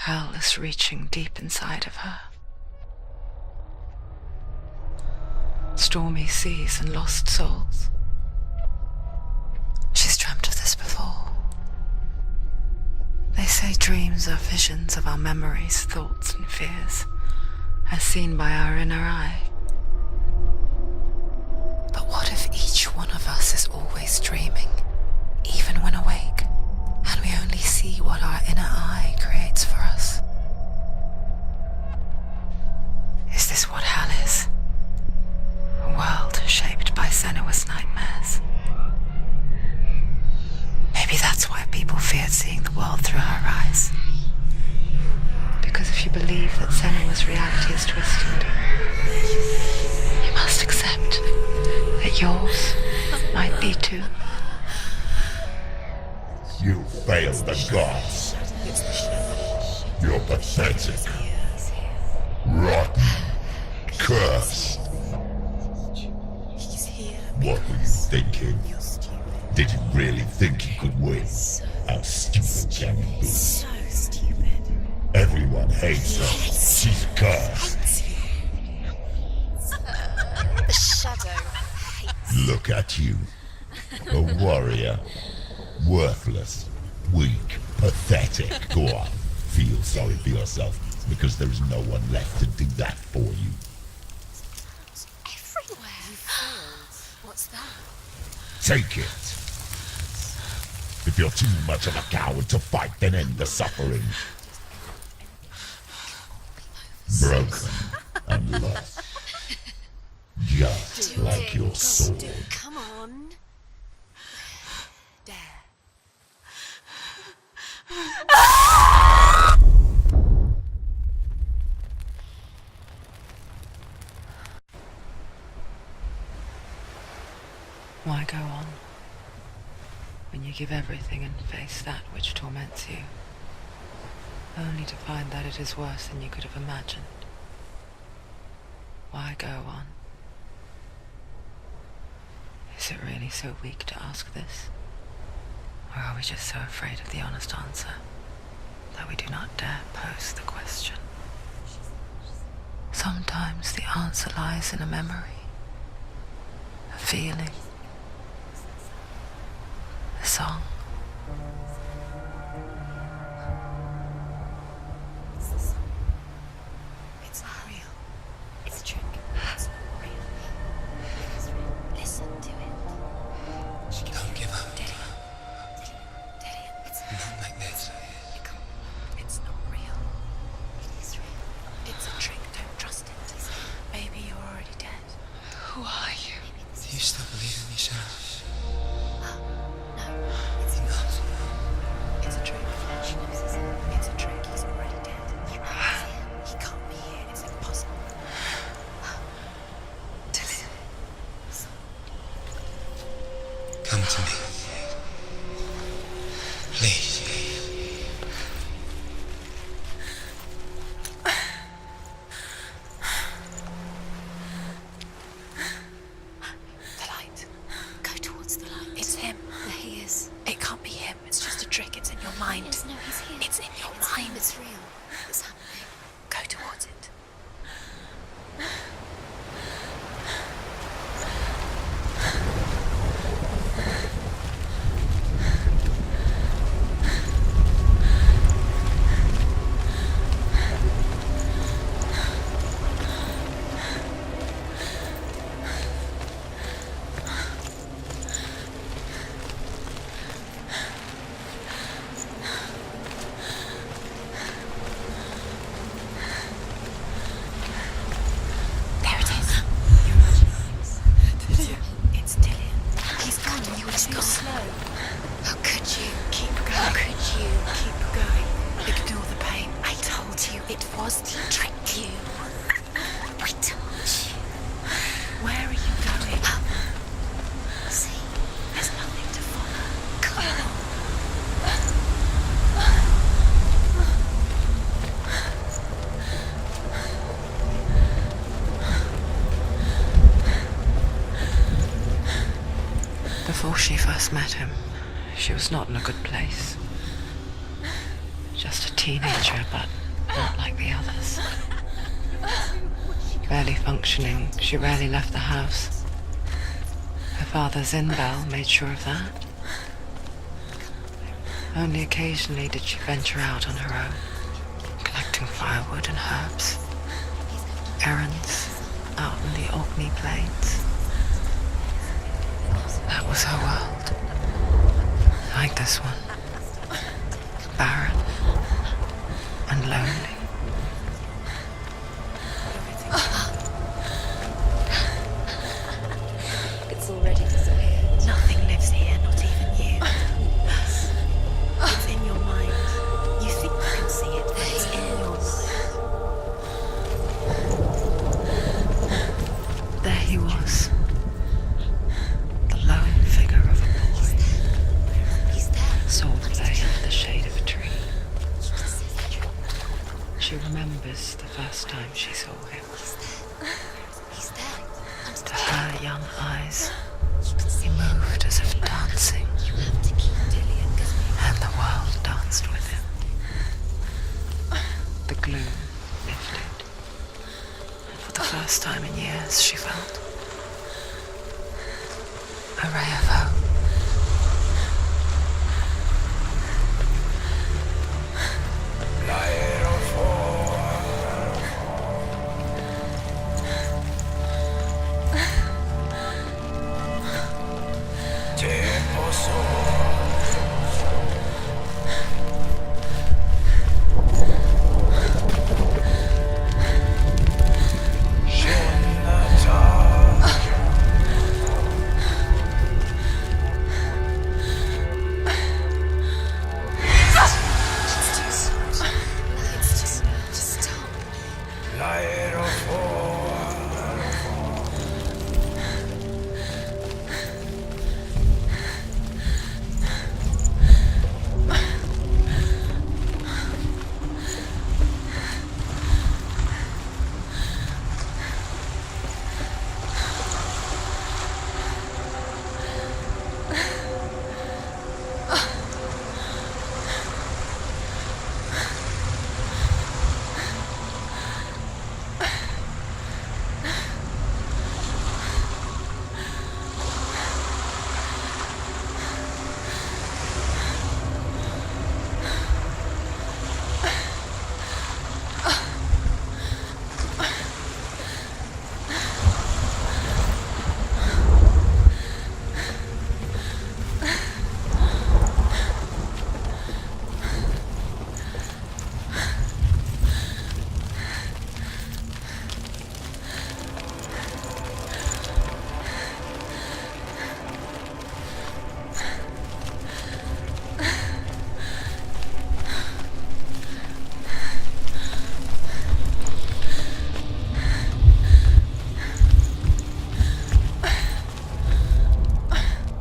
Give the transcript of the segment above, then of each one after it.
Hell is reaching deep inside of her. Stormy seas and lost souls. She's dreamt of this before. They say dreams are visions of our memories, thoughts and fears, as seen by our inner eye. But what if each one of us is always dreaming, even when awake, and we only see what our inner eye creates for us? Is this what hell is? A world shaped by Senua's nightmares. Maybe that's why people feared seeing the world through her eyes. Because if you believe that Senua's reality is twisted, you must accept that yours might be too. You failed the gods. You're pathetic. Rotten. Cursed. What were you thinking? Did you really think you could win? How stupid can you be? So stupid. Everyone hates her. She's cursed. The shadow hates. Look at you. A warrior. Worthless. Weak. Pathetic. Go on. Feel sorry for yourself, because there is no one left to do that for you. Everywhere. You failed. What's that? Take it. If you're too much of a coward to fight, then end the suffering. Broken and lost. Just like your sword. Come on. Dare. Why go on, when you give everything and face that which torments you, only to find that it is worse than you could have imagined? Why go on? Is it really so weak to ask this? Or are we just so afraid of the honest answer that we do not dare pose the question? Sometimes the answer lies in a memory, a feeling, a song. It's not real. It's a trick. It's not real. It's real. Listen to it. Don't give up. Daddy. It's Not like this. It's not real. It is real. It's a trick. Don't trust it. Maybe you're already dead. Who are you? Do you still believe in yourself? No, it's not. It's a trick. It's a trick. He's already dead. He can't be here. It's impossible. Come to me. Please. The light. Go towards the light. It's him. There he is. It can't be him. It's just a trick. It's in your mind. Yes, no, he's here. It's in your mind. It's real. It's happening. Go towards it. There it is. It's Dillian. He's gone. You were too slow. How could you? Keep going. How could you? Keep going. Ignore the pain. I told you it was to trick you. I told you. Where are you going? Up. See, there's nothing to follow. Come on. Before she first met him, she was not in a good place. Just a teenager, but not like the others. Barely functioning, she rarely left the house. Her father's in-bell made sure of that. Only occasionally did she venture out on her own, collecting firewood and herbs. Errands out in the Orkney Plains. That was her world. Like this one. Barren and lonely. It's already disappeared. Nothing lives here, not even you. It's in your mind. You think you can see it, but it's in your mind. There he was. The lone figure of a boy. He's there. Sword play under the shade of a tree. She remembers the first time she saw him. He's there. To her young eyes, he moved as if dancing, and the world danced with him. The gloom lifted, and for the first time in years she felt a ray of hope.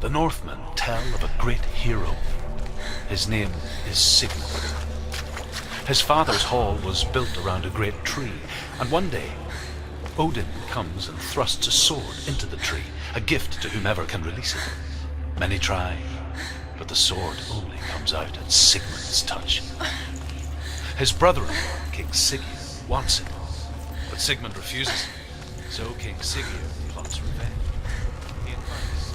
The Northmen tell of a great hero. His name is Sigmund. His father's hall was built around a great tree, and one day Odin comes and thrusts a sword into the tree, a gift to whomever can release it. Many try, but the sword only comes out at Sigmund's touch. His brother-in-law, King Sigurd, wants it, but Sigmund refuses. So King Sigurd plots revenge. He invites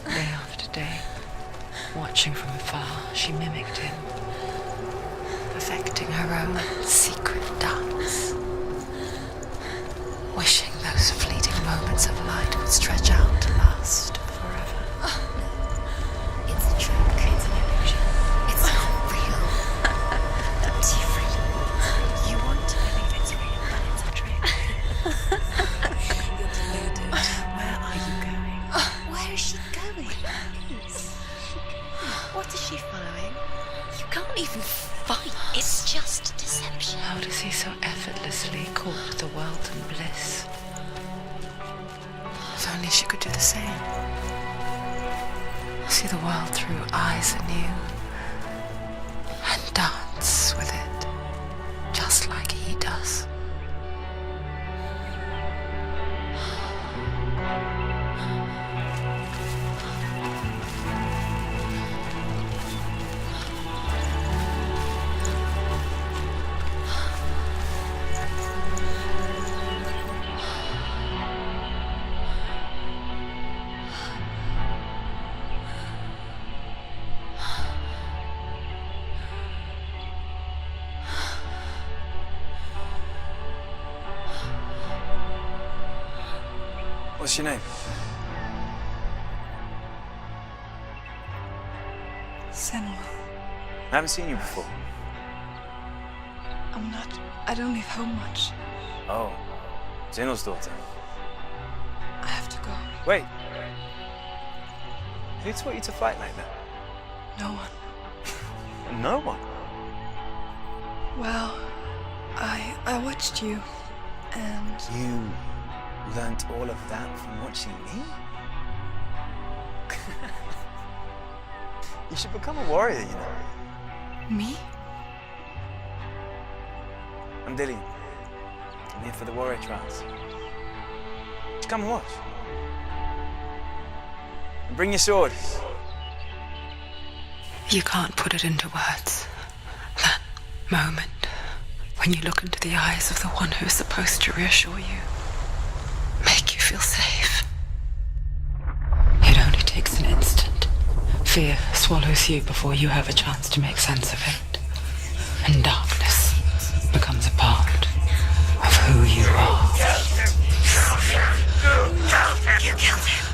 Day after day, watching from afar, she mimicked him, perfecting her own secret dance, wishing those fleeting moments of light would stretch out to last forever. It's a trick. It's an illusion. It's not real. Don't you freak? You want to believe it's real, but it's a trick. You're deluded. Where are you going? Where is she going? What is she following? You can't even fight. It's just deception. How does he so effortlessly court the world and bliss? only she could do the same. See the world through eyes anew and dance with it, just like he does. What's your name? Senua. I haven't seen you before. I don't leave home much. Oh, Zenua's daughter. I have to go. Wait. Who taught you to fight like that? No one. No one? Well, I watched you, and You learnt all of that from watching me? You should become a warrior, you know. me? I'm Dillian. I'm here for the warrior trials. Come and watch. And bring your sword. You can't put it into words. That moment when you look into the eyes of the one who's supposed to reassure you, make you feel safe. It only takes an instant. Fear swallows you before you have a chance to make sense of it. And darkness becomes a part of who you are. You killed him.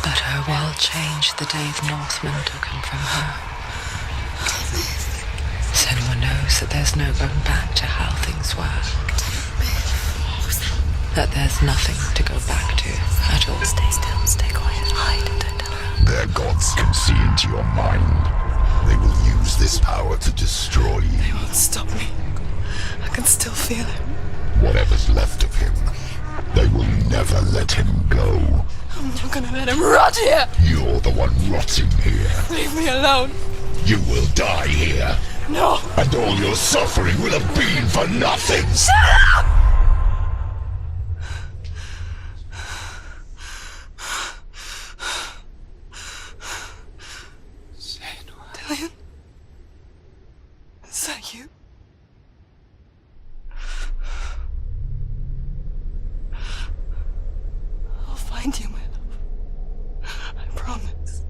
But her world changed the day the Northmen took him from her. Senua knows that there's no going back to how things were. That there's nothing to go back to at all. Stay still, stay quiet, hide, don't tell her. Their gods can see into your mind. They will use this power to destroy you. They won't stop me. I can still feel him. Whatever's left of him, they will never let him go. I'm not gonna let him rot here! You're the one rotting here. Leave me alone! You will die here. No! And all your suffering will have been for nothing. Shut up! Dillian? Is that you? I'll find you, my love. I promise.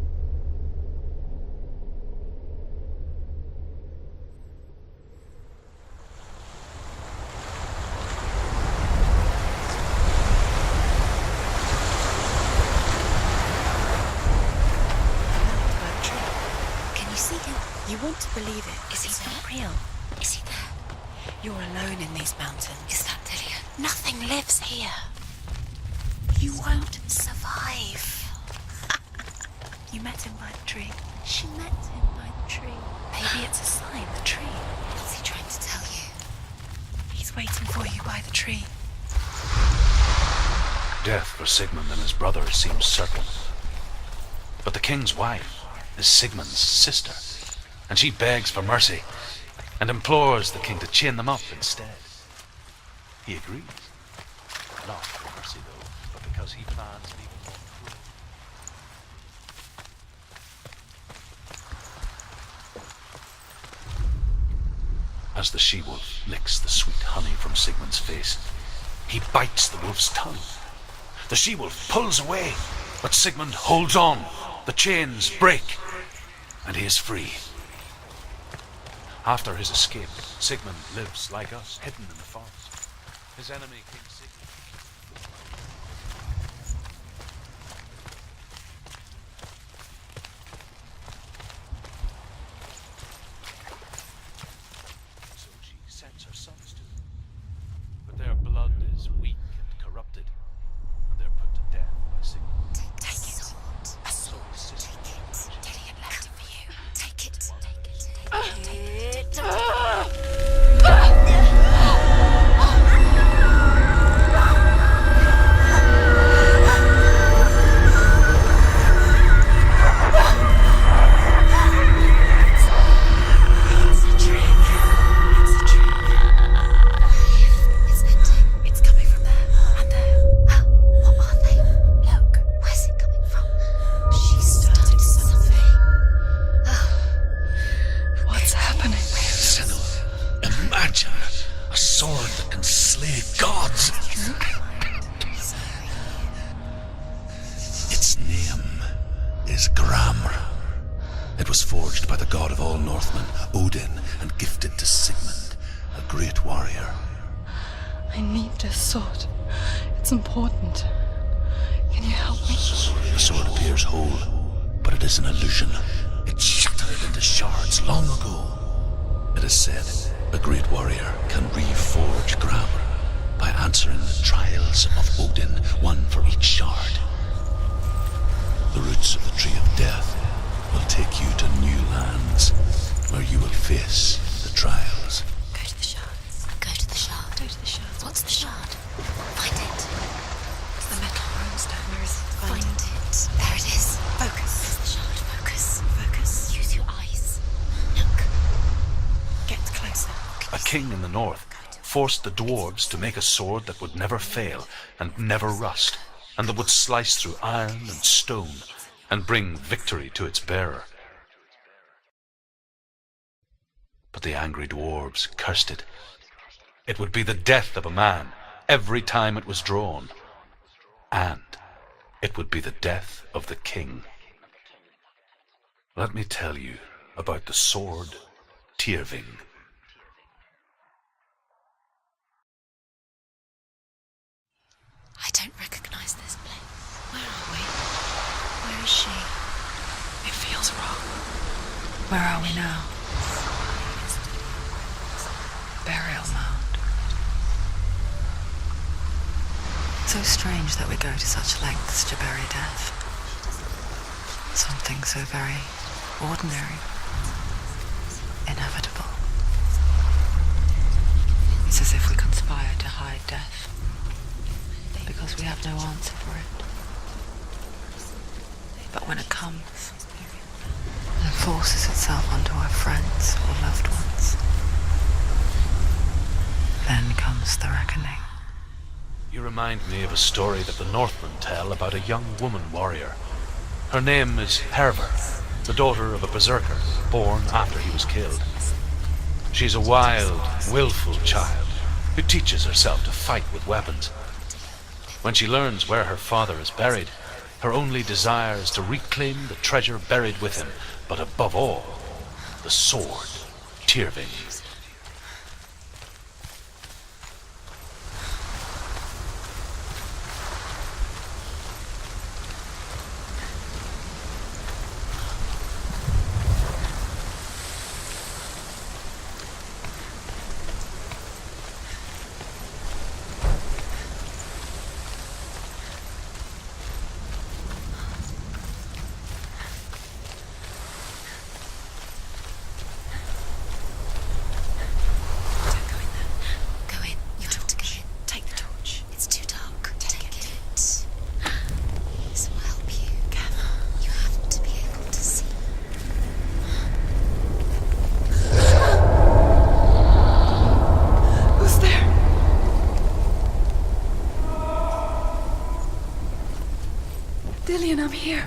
Can you see him? You want to believe it. Is he not real? Is he there? You're alone in these mountains. Is that Dillian? Nothing lives here. You won't survive. You met him by the tree. She met him by the tree. Maybe it's a sign, the tree. What's he trying to tell you? He's waiting for you by the tree. Death for Sigmund and his brother seems certain. But the king's wife is Sigmund's sister, and she begs for mercy and implores the king to chain them up instead. He agrees. Not for mercy, though, but because he plans an even more cruel. As the she-wolf licks the sweet honey from Sigmund's face, he bites the wolf's tongue. The she-wolf pulls away, but Sigmund holds on. The chains break, and he is free. After his escape, Sigmund lives like us, hidden in the forest. His enemy, King Sigmund. So she sends her sons to him. But their blood is weak and corrupted, and they're put to death by Sigmund. Take it. A soul sister. Dillian left it for you. Take it. Take it. is Gramr. It was forged by the god of all Northmen, Odin, and gifted to Sigmund, a great warrior. I need this sword. It's important. Can you help me? The sword appears whole, but it is an illusion. It shattered into shards long ago. It is said a great warrior can reforge Gramr by answering the trials of Odin, one for each shard. The roots of the Tree of Death will take you to new lands where you will face the trials. Go to the shards. Go to the shard. Go to the shard. What's the shard? Find it. It's the metal runestone. Where is it? Find it. There it is. Focus. Where's the shard? Focus. Focus. Use your eyes. Look. Get closer. A king in the north forced the dwarves to make a sword that would never fail and never rust, and that would slice through iron and stone and bring victory to its bearer. But the angry dwarves cursed it. It would be the death of a man every time it was drawn, and it would be the death of the king. Let me tell you about the sword Tyrving. I don't recognize this place. Where are we? Where is she? It feels wrong. Where are we now? Burial mound. So strange that we go to such lengths to bury death. Something so very ordinary, inevitable. It's as if we conspire to hide death, because we have no answer for it. But when it comes, and it forces itself onto our friends or loved ones, then comes the reckoning. You remind me of a story that the Northmen tell about a young woman warrior. Her name is Hervor, the daughter of a berserker born after he was killed. She's a wild, willful child who teaches herself to fight with weapons. When she learns where her father is buried, her only desire is to reclaim the treasure buried with him, but above all, the sword Tyrving. Dillian, I'm here.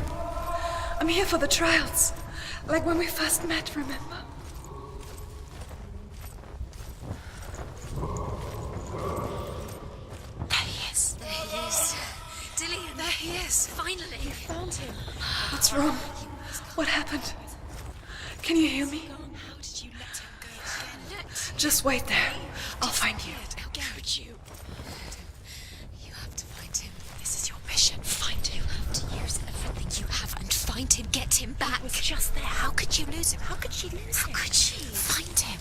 I'm here for the trials. Like when we first met, remember? There he is. There he is. Dillian. There he is. Finally. You found him. What's wrong? What happened? Can you hear me? How did you let him go again? Just wait there. I'll find you. How could you? You have to find him. This is your mission. Find him. You have to use everything you have and find him. Get him back. He was just there. How could you lose him? How could she lose him? How could she? Find him.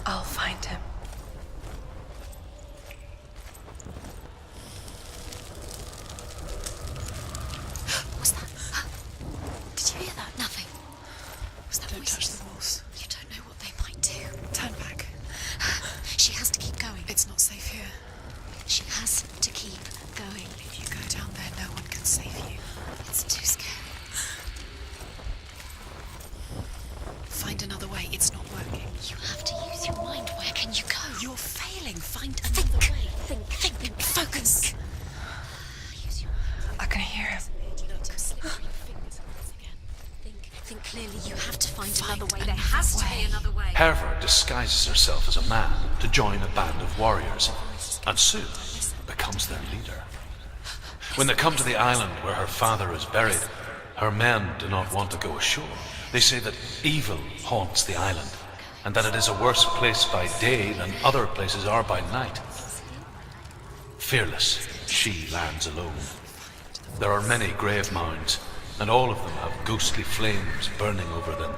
I'll find him. What was that? Did you hear that? Nothing. Was that Don't voices? touch the walls. You don't know what they might do. Turn back. She has to keep going. It's not safe here. Herver disguises herself as a man to join a band of warriors, and soon becomes their leader. When they come to the island where her father is buried, her men do not want to go ashore. They say that evil haunts the island, and that it is a worse place by day than other places are by night. Fearless, she lands alone. There are many grave mounds, and all of them have ghostly flames burning over them.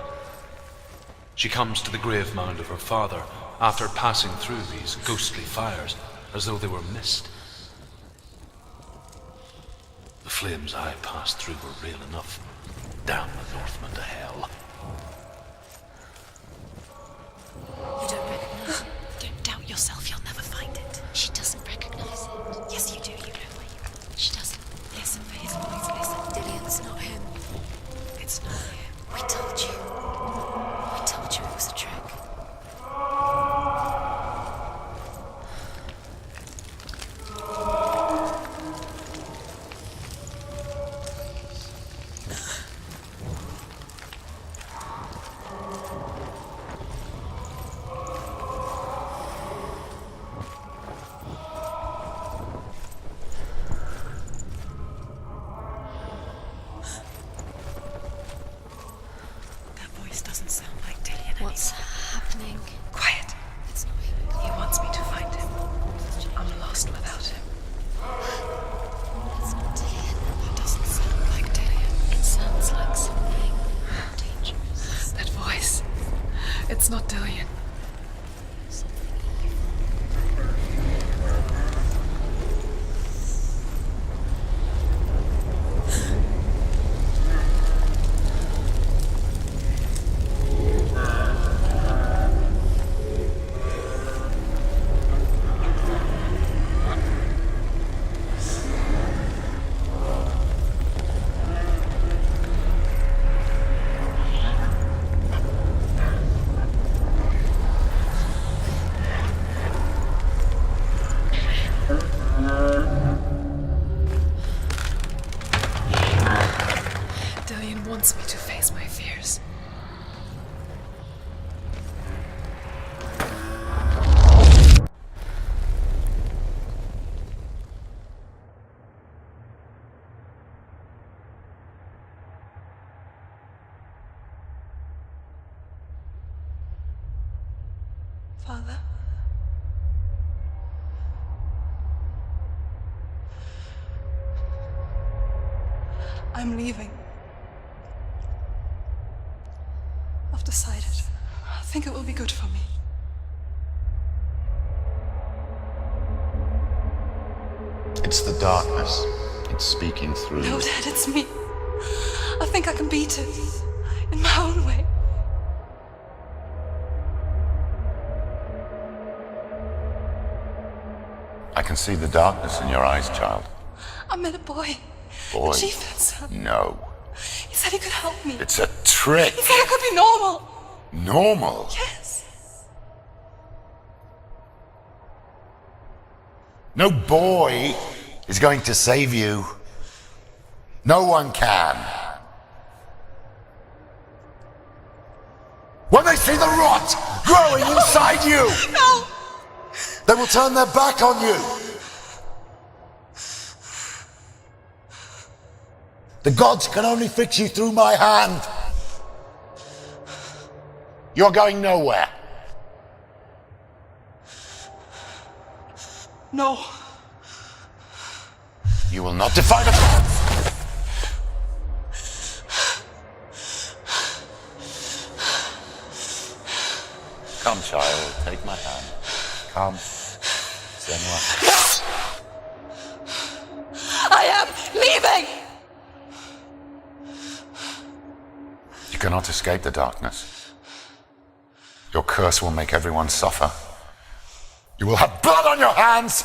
She comes to the grave mound of her father after passing through these ghostly fires as though they were mist. The flames I passed through were real enough. Damn the Northmen to hell. You don't recognize it? Don't doubt yourself, you'll never find it. She doesn't recognize it. Yes, you do, you know where you... She doesn't. Listen for his voice, listen. Dillian's not him. It's not him. We told you. We told you it was a trick. Doesn't sound like Dillian. What's happening? Quiet. It's not him. He wants me to find him. I'm lost without him. It's not Dillian. It doesn't sound like Dillian. It sounds like something dangerous. That voice. It's not Dillian. Dillian wants me to face my fears. Father? I'm leaving. I've decided. I think it will be good for me. It's the darkness. It's speaking through. No, Dad, it's me. I think I can beat it. In my own way. I can see the darkness in your eyes, child. I met a boy. Boy? The chief said so. No. He said he could help me. It's a trick. He said I could be normal. Normal? Yes. No boy is going to save you. No one can. When they see the rot growing inside you, No! they will turn their back on you. The gods can only fix you through my hand. You're going nowhere. No. You will not defy the gods. Come, child, take my hand. Come, Senua. I am leaving! You cannot escape the darkness. Your curse will make everyone suffer. You will have blood on your hands